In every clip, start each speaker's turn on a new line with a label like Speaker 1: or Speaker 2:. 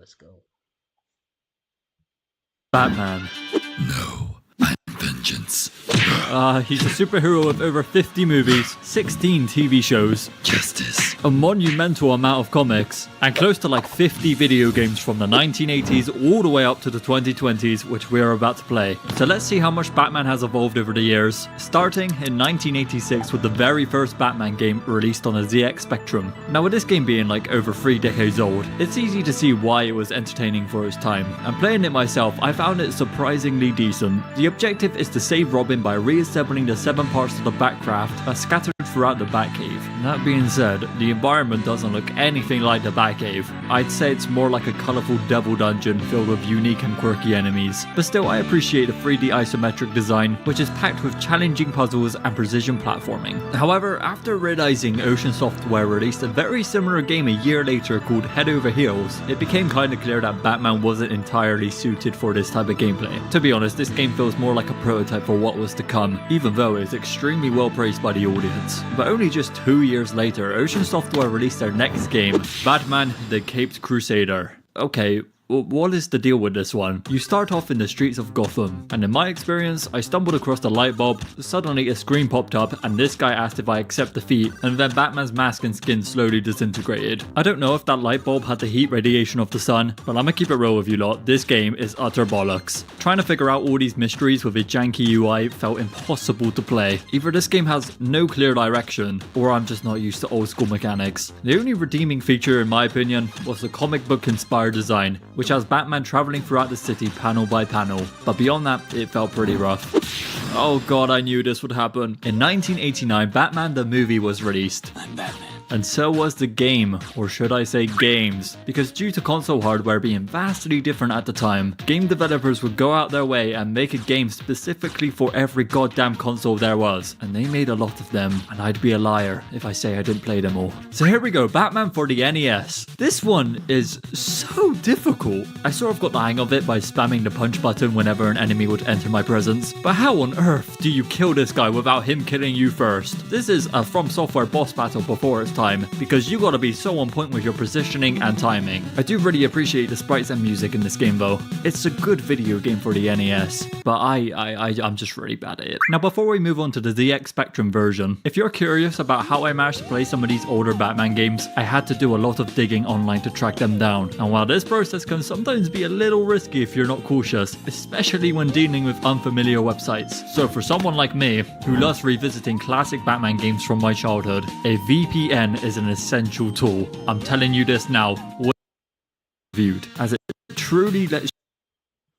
Speaker 1: Let's go.
Speaker 2: Batman.
Speaker 3: No, I'm vengeance.
Speaker 2: He's a superhero with over 50 movies, 16 TV shows,
Speaker 3: Justice.
Speaker 2: a monumental amount of comics, and close to like 50 video games from the 1980s all the way up to the 2020s, which we're about to play. So let's see how much Batman has evolved over the years, starting in 1986 with the very first Batman game released on the ZX Spectrum. Now with this game being like over 3 decades old, it's easy to see why it was entertaining for its time, and playing it myself, I found it surprisingly decent. The objective is to save Robin by reassembling the 7 parts of the Batcraft that's scattered throughout the Batcave. That being said, the environment doesn't look anything like the Batcave. I'd say it's more like a colourful devil dungeon filled with unique and quirky enemies. But still, I appreciate the 3D isometric design, which is packed with challenging puzzles and precision platforming. However, after realising Ocean Software released a very similar game a year later called Head Over Heels, it became kinda clear that Batman wasn't entirely suited for this type of gameplay. To be honest, this game feels more like a prototype for what was to come, even though it's extremely well praised by the audience. But only just 2 years later, Ocean Software released their next game, Batman the Caped Crusader. Okay, what is the deal with this one? You start off in the streets of Gotham, and in my experience, I stumbled across the light bulb, suddenly a screen popped up, and this guy asked if I accept defeat, and then Batman's mask and skin slowly disintegrated. I don't know if that light bulb had the heat radiation of the sun, but I'ma keep it real with you lot, this game is utter bollocks. Trying to figure out all these mysteries with a janky UI felt impossible to play. Either this game has no clear direction, or I'm just not used to old school mechanics. The only redeeming feature in my opinion was the comic book inspired design, which has Batman traveling throughout the city panel by panel, but beyond that, it felt pretty rough. Oh god, I knew this would happen. In 1989, Batman the movie was released.
Speaker 3: I'm Batman.
Speaker 2: And so was the game, or should I say games, because due to console hardware being vastly different at the time, game developers would go out their way and make a game specifically for every goddamn console there was, and they made a lot of them, and I'd be a liar if I say I didn't play them all. So here we go, Batman for the NES. This one is so difficult. I sort of got the hang of it by spamming the punch button whenever an enemy would enter my presence, but how on earth do you kill this guy without him killing you first? This is a From Software boss battle before its time, because you gotta be so on point with your positioning and timing. I do really appreciate the sprites and music in this game though. It's a good video game for the NES, but I'm just really bad at it. Now before we move on to the ZX Spectrum version, if you're curious about how I managed to play some of these older Batman games, I had to do a lot of digging online to track them down. And while this process can sometimes be a little risky if you're not cautious, especially when dealing with unfamiliar websites. So for someone like me, who loves revisiting classic Batman games from my childhood, a VPN is an essential tool. I'm telling you this now, viewed, as it truly lets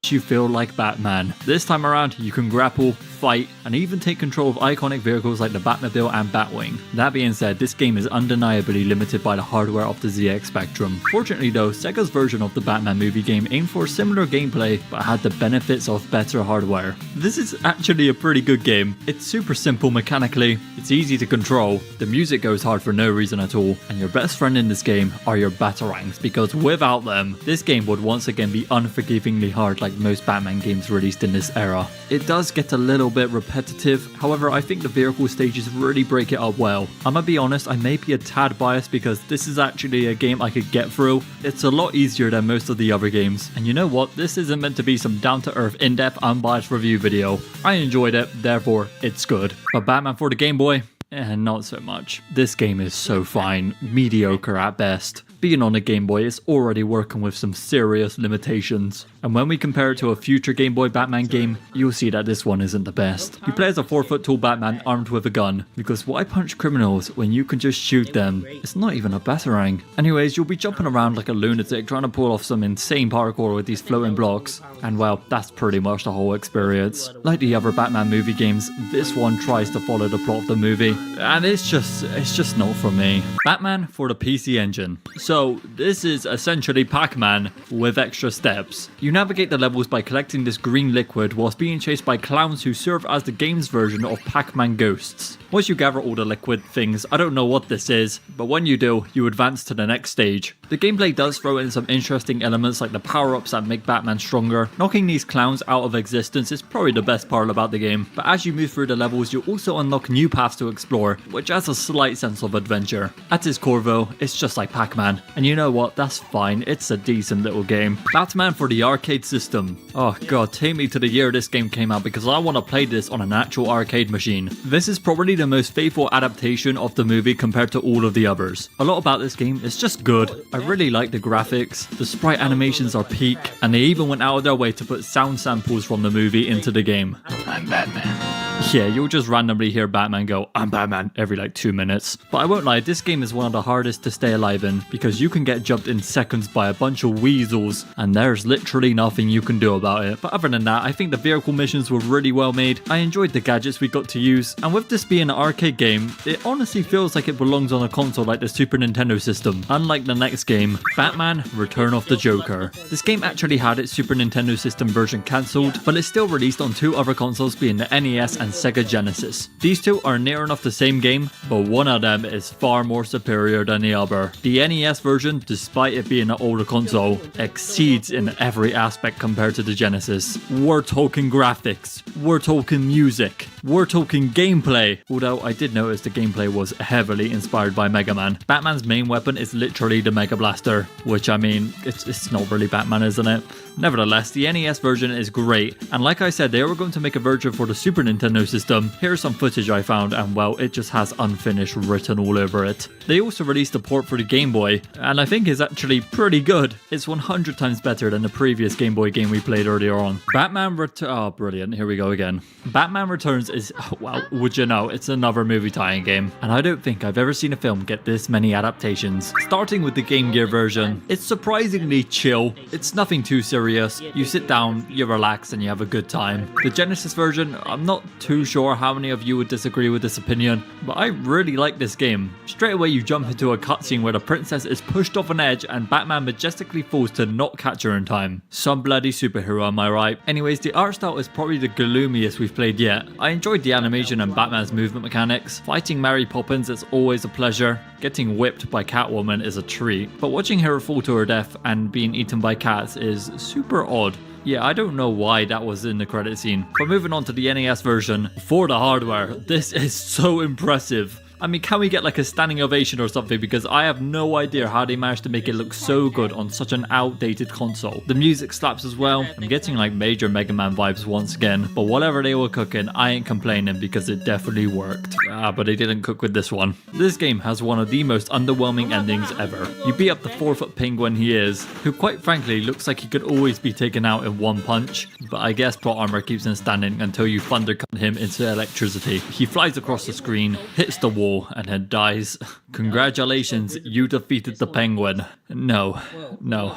Speaker 2: you feel like Batman. This time around, you can grapple, fight, and even take control of iconic vehicles like the Batmobile and Batwing. That being said, this game is undeniably limited by the hardware of the ZX Spectrum. Fortunately though, Sega's version of the Batman movie game aimed for similar gameplay, but had the benefits of better hardware. This is actually a pretty good game. It's super simple mechanically, it's easy to control, the music goes hard for no reason at all, and your best friend in this game are your Batarangs, because without them, this game would once again be unforgivingly hard like most Batman games released in this era. It does get a little bit repetitive, however I think the vehicle stages really break it up well. I'ma be honest, I may be a tad biased because this is actually a game I could get through. It's a lot easier than most of the other games, and you know what, this isn't meant to be some down-to-earth, in-depth, unbiased review video. I enjoyed it, therefore it's good. But Batman for the Game Boy? Not so much. This game is so fine, mediocre at best. Being on a Game Boy is already working with some serious limitations, and when we compare it to a future Game Boy Batman game, you'll see that this one isn't the best. You play as a 4-foot tall Batman armed with a gun, because why punch criminals when you can just shoot them? It's not even a Batarang. Anyways, you'll be jumping around like a lunatic trying to pull off some insane parkour with these floating blocks, and well, that's pretty much the whole experience. Like the other Batman movie games, this one tries to follow the plot of the movie, and it's just not for me. Batman for the PC Engine. So this is essentially Pac-Man with extra steps. You navigate the levels by collecting this green liquid whilst being chased by clowns who serve as the game's version of Pac-Man ghosts. Once you gather all the liquid things, I don't know what this is, but when you do, you advance to the next stage. The gameplay does throw in some interesting elements like the power-ups that make Batman stronger. Knocking these clowns out of existence is probably the best part about the game, but as you move through the levels, you also unlock new paths to explore, which adds a slight sense of adventure. At its core though, it's just like Pac-Man. Batman. And you know what? That's fine. It's a decent little game. Batman for the arcade system. Oh god, take me to the year this game came out because I want to play this on an actual arcade machine. This is probably the most faithful adaptation of the movie compared to all of the others. A lot about this game is just good. I really like the graphics, the sprite animations are peak, and they even went out of their way to put sound samples from the movie into the game.
Speaker 3: I'm Batman.
Speaker 2: Yeah, you'll just randomly hear Batman go, "I'm Batman," every like 2 minutes. But I won't lie, this game is one of the hardest to stay alive in because you can get jumped in seconds by a bunch of weasels and there's literally nothing you can do about it. But other than that, I think the vehicle missions were really well made. I enjoyed the gadgets we got to use, and with this being an arcade game, it honestly feels like it belongs on a console like the Super Nintendo system. Unlike the next game, Batman Return of the Joker. This game actually had its Super Nintendo system version cancelled, but it's still released on 2 other consoles being the NES and Sega Genesis. These 2 are near enough the same game, but one of them is far more superior than the other. The NES version, despite it being an older console, exceeds in every aspect compared to the Genesis. We're talking graphics, we're talking music, we're talking gameplay. Although I did notice the gameplay was heavily inspired by Mega Man. Batman's main weapon is literally the Mega Blaster, which I mean, it's not really Batman, isn't it? Nevertheless, the NES version is great, and like I said, they were going to make a version for the Super Nintendo system. Here's some footage I found, and well, it just has unfinished written all over it. They also released a port for the Game Boy, and I think it's actually pretty good. It's 100 times better than the previous Game Boy game we played earlier on. Oh, brilliant, here we go again. Batman Returns is, well, would you know, it's another movie tie-in game, and I don't think I've ever seen a film get this many adaptations. Starting with the Game Gear version, it's surprisingly chill. It's nothing too serious. You sit down, you relax, and you have a good time. The Genesis version, I'm not too sure how many of you would disagree with this opinion, but I really like this game. Straight away you jump into a cutscene where the princess is pushed off an edge and Batman majestically falls to not catch her in time. Some bloody superhero, am I right? Anyways, the art style is probably the gloomiest we've played yet. I enjoyed the animation and Batman's movement mechanics. Fighting Mary Poppins is always a pleasure. Getting whipped by Catwoman is a treat, but watching her fall to her death and being eaten by cats is super odd. Yeah, I don't know why that was in the credit scene. But moving on to the NES version, for the hardware, this is so impressive. I mean, can we get like a standing ovation or something? Because I have no idea how they managed to make it look so good on such an outdated console. The music slaps as well. I'm getting like major Mega Man vibes once again. But whatever they were cooking, I ain't complaining because it definitely worked. But they didn't cook with this one. This game has one of the most underwhelming endings ever. You beat up the 4-foot penguin he is, who quite frankly looks like he could always be taken out in one punch. But I guess plot armor keeps him standing until you thundercut him into electricity. He flies across the screen, hits the wall, and then dies. Congratulations, you defeated the penguin. No,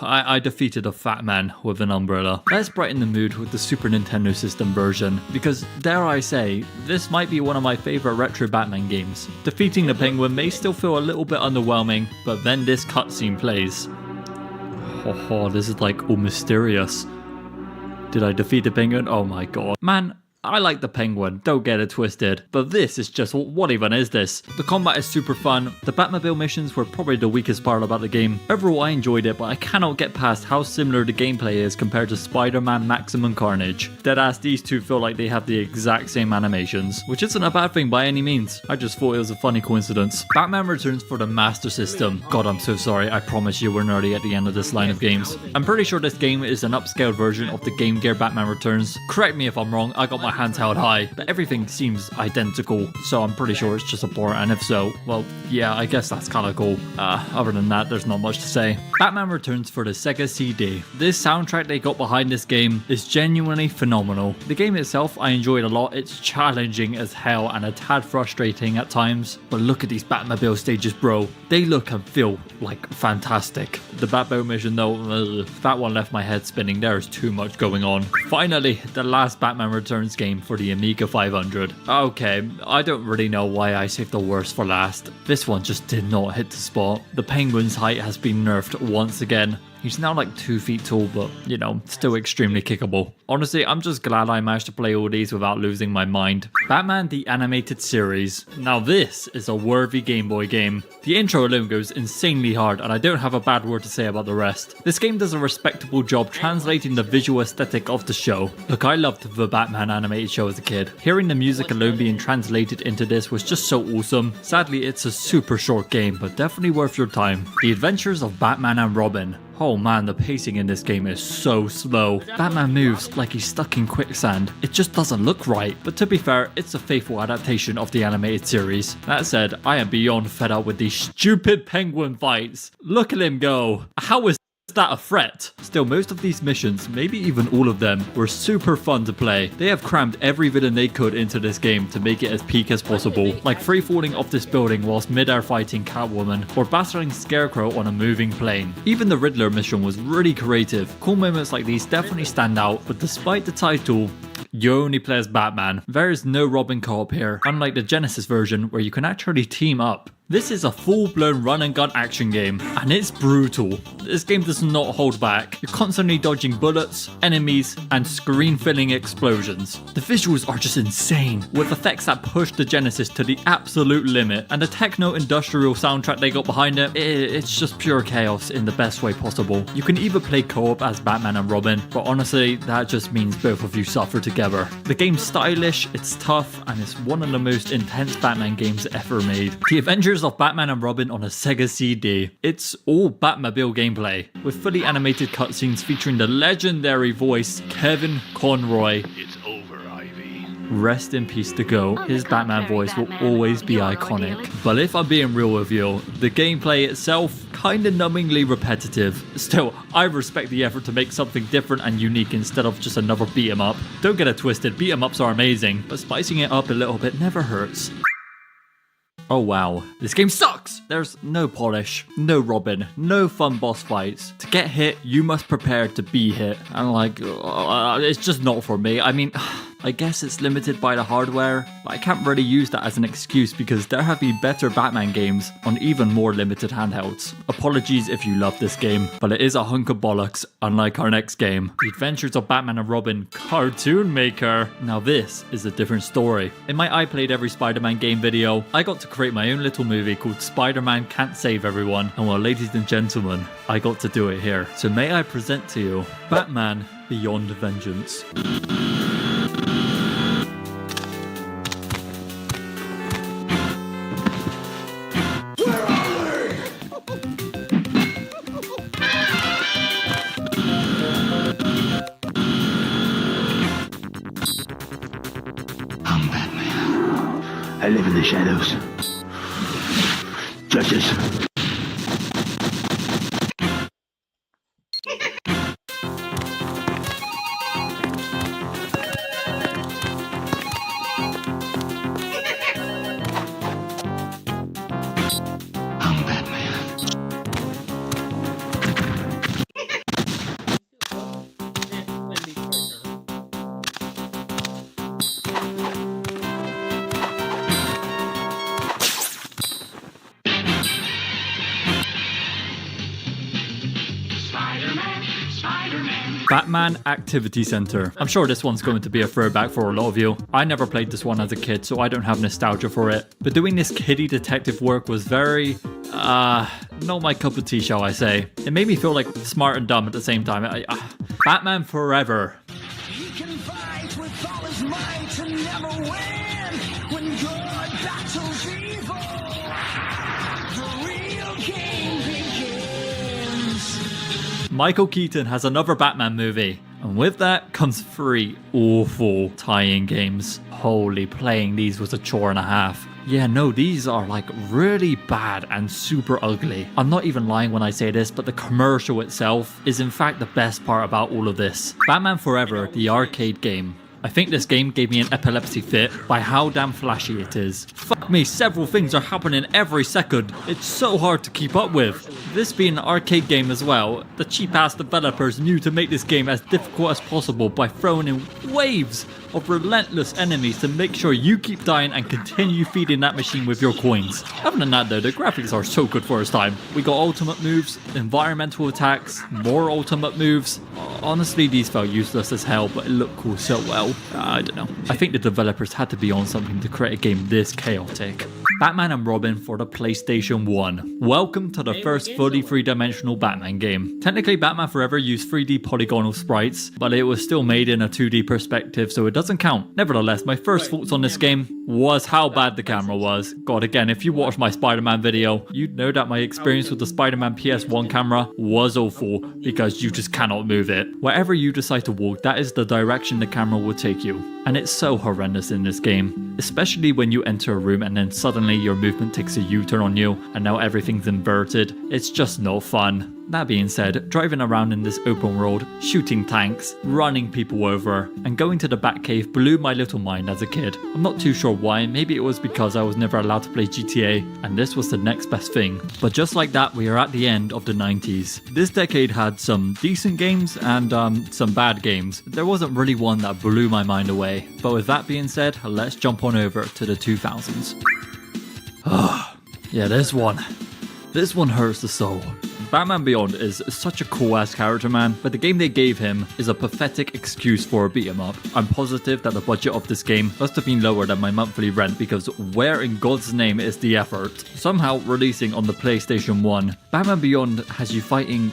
Speaker 2: I defeated a fat man with an umbrella. Let's brighten the mood with the Super Nintendo system version, because dare I say, this might be one of my favorite retro Batman games. Defeating the penguin may still feel a little bit underwhelming, but then this cutscene plays. Oh, this is like all mysterious. Did I defeat the penguin? Oh my god. Man, I like the penguin, don't get it twisted, but this is just, what even is this? The combat is super fun, the Batmobile missions were probably the weakest part about the game. Overall I enjoyed it, but I cannot get past how similar the gameplay is compared to Spider-Man Maximum Carnage. Deadass, these two feel like they have the exact same animations, which isn't a bad thing by any means, I just thought it was a funny coincidence. Batman Returns for the Master System. God, I'm so sorry, I promise you we're nerdy at the end of this line of games. I'm pretty sure this game is an upscaled version of the Game Gear Batman Returns. Correct me if I'm wrong, I got my hands held high, but everything seems identical, so I'm pretty sure it's just a port, and if so, well, yeah, I guess that's kinda cool. Other than that, there's not much to say. Batman Returns for the Sega CD. This soundtrack they got behind this game is genuinely phenomenal. The game itself I enjoyed a lot, it's challenging as hell and a tad frustrating at times, but look at these Batmobile stages, bro. They look and feel like fantastic. The Batmobile mission though, that one left my head spinning, there is too much going on. Finally, the last Batman Returns game for the Amiga 500. Okay, I don't really know why I saved the worst for last. This one just did not hit the spot. The penguin's height has been nerfed once again. He's now like 2 feet tall, but you know, still extremely kickable. Honestly, I'm just glad I managed to play all these without losing my mind. Batman the Animated Series. Now this is a worthy Game Boy game. The intro alone goes insanely hard, and I don't have a bad word to say about the rest. This game does a respectable job translating the visual aesthetic of the show. Look, I loved the Batman animated show as a kid. Hearing the music alone being translated into this was just so awesome. Sadly, it's a super short game, but definitely worth your time. The Adventures of Batman and Robin. Oh man, the pacing in this game is so slow. Batman moves like he's stuck in quicksand. It just doesn't look right. But to be fair, it's a faithful adaptation of the animated series. That said, I am beyond fed up with these stupid penguin fights. Look at him go. How is that a threat? Still, most of these missions, maybe even all of them, were super fun to play. They have crammed every villain they could into this game to make it as peak as possible, like free falling off this building whilst mid-air fighting Catwoman, or battling Scarecrow on a moving plane. Even the Riddler mission was really creative. Cool moments like these definitely stand out, but despite the title, you only play as Batman. There is no Robin co-op here, unlike the Genesis version where you can actually team up. This is a full-blown run-and-gun action game, and it's brutal. This game does not hold back. You're constantly dodging bullets, enemies, and screen-filling explosions. The visuals are just insane, with effects that push the Genesis to the absolute limit, and the techno-industrial soundtrack they got behind it, it's just pure chaos in the best way possible. You can either play co-op as Batman and Robin, but honestly, that just means both of you suffer together. The game's stylish, it's tough, and it's one of the most intense Batman games ever made. The Adventures of Batman and Robin on a Sega CD. It's all Batmobile gameplay, with fully animated cutscenes featuring the legendary voice Kevin Conroy.
Speaker 1: It's over, Ivy.
Speaker 2: Rest in peace to go. His Batman voice will always be iconic. But if I'm being real with you, the gameplay itself kinda numbingly repetitive. Still, I respect the effort to make something different and unique instead of just another beat 'em up. Don't get it twisted, beat 'em ups are amazing, but spicing it up a little bit never hurts. Oh wow, this game sucks! There's no polish, no Robin, no fun boss fights. To get hit, you must prepare to be hit. And like, it's just not for me. I mean, I guess it's limited by the hardware, but I can't really use that as an excuse because there have been better Batman games on even more limited handhelds. Apologies if you love this game, but it is a hunk of bollocks, unlike our next game, The Adventures of Batman and Robin Cartoon Maker. Now this is a different story. In my I Played Every Spider-Man game video, I got to create my own little movie called Spider-Man Can't Save Everyone, and well, ladies and gentlemen, I got to do it here. So may I present to you Batman Beyond Vengeance.
Speaker 1: I'm Batman. I live in the shadows. Judges. I'm Batman.
Speaker 2: Batman Activity Center. I'm sure this one's going to be a throwback for a lot of you. I never played this one as a kid, so I don't have nostalgia for it. But doing this kiddie detective work was very, not my cup of tea, shall I say. It made me feel like smart and dumb at the same time. Batman Forever.
Speaker 4: He can fight with all his might and never win. When good battles evil, the real game begins.
Speaker 2: Michael Keaton has another Batman movie. And with that comes 3 awful tie-in games. Holy, playing these was a chore and a half. Yeah, no, these are like really bad and super ugly. I'm not even lying when I say this, but the commercial itself is in fact the best part about all of this. Batman Forever, the arcade game. I think this game gave me an epilepsy fit by how damn flashy it is. Fuck me, several things are happening every second. It's so hard to keep up with. This being an arcade game as well, the cheap-ass developers knew to make this game as difficult as possible by throwing in waves of relentless enemies to make sure you keep dying and continue feeding that machine with your coins. Other than that though, the graphics are so good for its time. We got ultimate moves, environmental attacks, more ultimate moves. Honestly, these felt useless as hell, but it looked cool so well. I don't know. I think the developers had to be on something to create a game this chaotic. Batman and Robin for the PlayStation 1. Welcome to the first fully three-dimensional Batman game. Technically, Batman Forever used 3D polygonal sprites, but it was still made in a 2D perspective, so it doesn't count. Nevertheless, my first thoughts on this game was how bad the camera was. God, again, if you watched my Spider-Man video, you'd know that my experience with the Spider-Man PS1 camera was awful because you just cannot move it. Wherever you decide to walk, that is the direction the camera will take you. And it's so horrendous in this game, especially when you enter a room and then suddenly your movement takes a U-turn on you and now everything's inverted. It's just no fun. That being said, driving around in this open world, shooting tanks, running people over, and going to the Batcave blew my little mind as a kid. I'm not too sure why, maybe it was because I was never allowed to play GTA, and this was the next best thing. But just like that, we are at the end of the 90s. This decade had some decent games and some bad games. There wasn't really one that blew my mind away. But with that being said, let's jump on over to the 2000s. Yeah, this one hurts the soul. Batman Beyond is such a cool ass character, man, but the game they gave him is a pathetic excuse for a beat 'em up. I'm positive that the budget of this game must have been lower than my monthly rent because where in God's name is the effort? Somehow releasing on the PlayStation 1, Batman Beyond has you fighting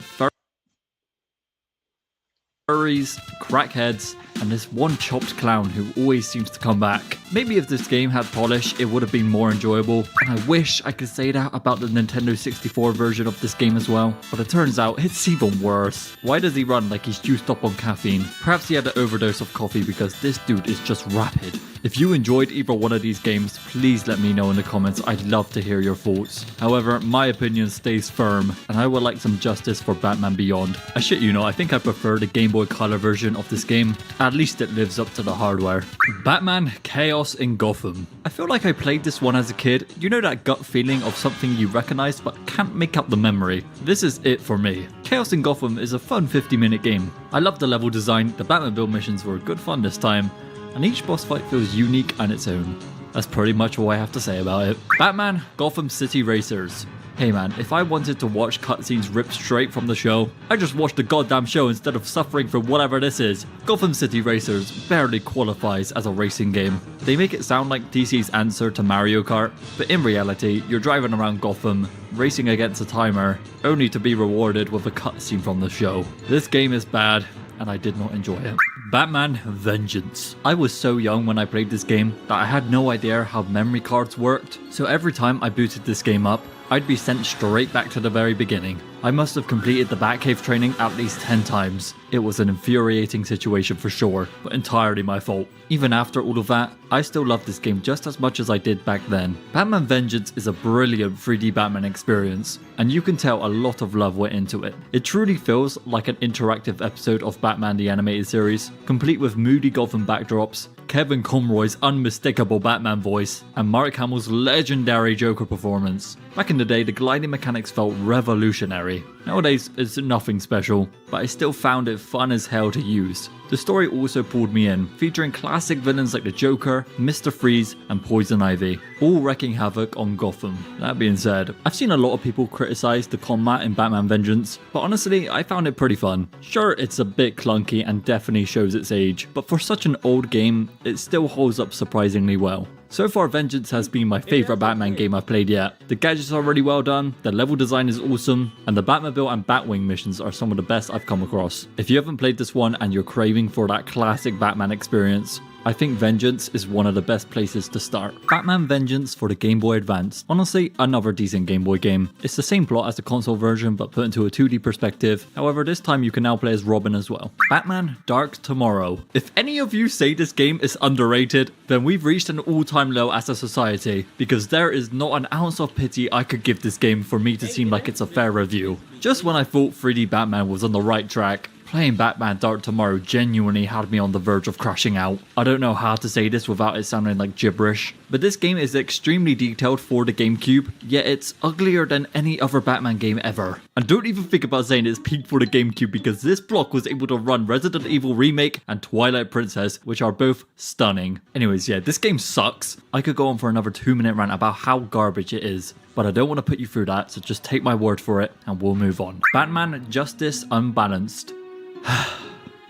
Speaker 2: furries, crackheads, and this one chopped clown who always seems to come back. Maybe if this game had polish, it would have been more enjoyable, and I wish I could say that about the Nintendo 64 version of this game as well, but it turns out it's even worse. Why does he run like he's juiced up on caffeine? Perhaps he had an overdose of coffee because this dude is just rapid. If you enjoyed either one of these games, please let me know in the comments. I'd love to hear your thoughts. However, my opinion stays firm, and I would like some justice for Batman Beyond. I shit you not, I think I prefer the Game Boy Color version of this game. At least it lives up to the hardware. Batman Chaos in Gotham. I feel like I played this one as a kid. You know that gut feeling of something you recognize but can't make up the memory? This is it for me. Chaos in Gotham is a fun 50-minute game. I love the level design, the Batmobile missions were good fun this time, and each boss fight feels unique on its own. That's pretty much all I have to say about it. Batman Gotham City Racers. Hey man, if I wanted to watch cutscenes ripped straight from the show, I just watched the goddamn show instead of suffering for whatever this is. Gotham City Racers barely qualifies as a racing game. They make it sound like DC's answer to Mario Kart, but in reality, you're driving around Gotham, racing against a timer, only to be rewarded with a cutscene from the show. This game is bad, and I did not enjoy it. Batman Vengeance. I was so young when I played this game that I had no idea how memory cards worked, so every time I booted this game up, I'd be sent straight back to the very beginning. I must have completed the Batcave training at least 10 times. It was an infuriating situation for sure, but entirely my fault. Even after all of that, I still love this game just as much as I did back then. Batman Vengeance is a brilliant 3D Batman experience, and you can tell a lot of love went into it. It truly feels like an interactive episode of Batman the Animated Series, complete with moody Gotham backdrops, Kevin Conroy's unmistakable Batman voice, and Mark Hamill's legendary Joker performance. Back in the day, the gliding mechanics felt revolutionary. Nowadays, it's nothing special, but I still found it fun as hell to use. The story also pulled me in, featuring classic villains like the Joker, Mr. Freeze, and Poison Ivy, all wreaking havoc on Gotham. That being said, I've seen a lot of people criticize the combat in Batman Vengeance, but honestly, I found it pretty fun. Sure, it's a bit clunky and definitely shows its age, but for such an old game, it still holds up surprisingly well. So far, Vengeance has been my favourite Batman game I've played yet. The gadgets are really well done, the level design is awesome, and the Batmobile and Batwing missions are some of the best I've come across. If you haven't played this one and you're craving for that classic Batman experience, I think Vengeance is one of the best places to start. Batman Vengeance for the Game Boy Advance. Honestly, another decent Game Boy game. It's the same plot as the console version but put into a 2D perspective. However, this time you can now play as Robin as well. Batman Dark Tomorrow. If any of you say this game is underrated, then we've reached an all-time low as a society, because there is not an ounce of pity I could give this game for me to seem like it's a fair review. Just when I thought 3D Batman was on the right track, Playing Batman Dark Tomorrow genuinely had me on the verge of crashing out. I don't know how to say this without it sounding like gibberish, but this game is extremely detailed for the GameCube, yet it's uglier than any other Batman game ever. And don't even think about saying it's peak for the GameCube, because this block was able to run Resident Evil Remake and Twilight Princess, which are both stunning. Anyways, yeah, this game sucks. I could go on for another 2-minute rant about how garbage it is, but I don't want to put you through that, so just take my word for it and we'll move on. Batman Justice Unbalanced.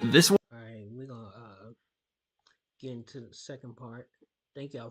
Speaker 2: This one.
Speaker 5: Alright, we're gonna get into the second part. Thank y'all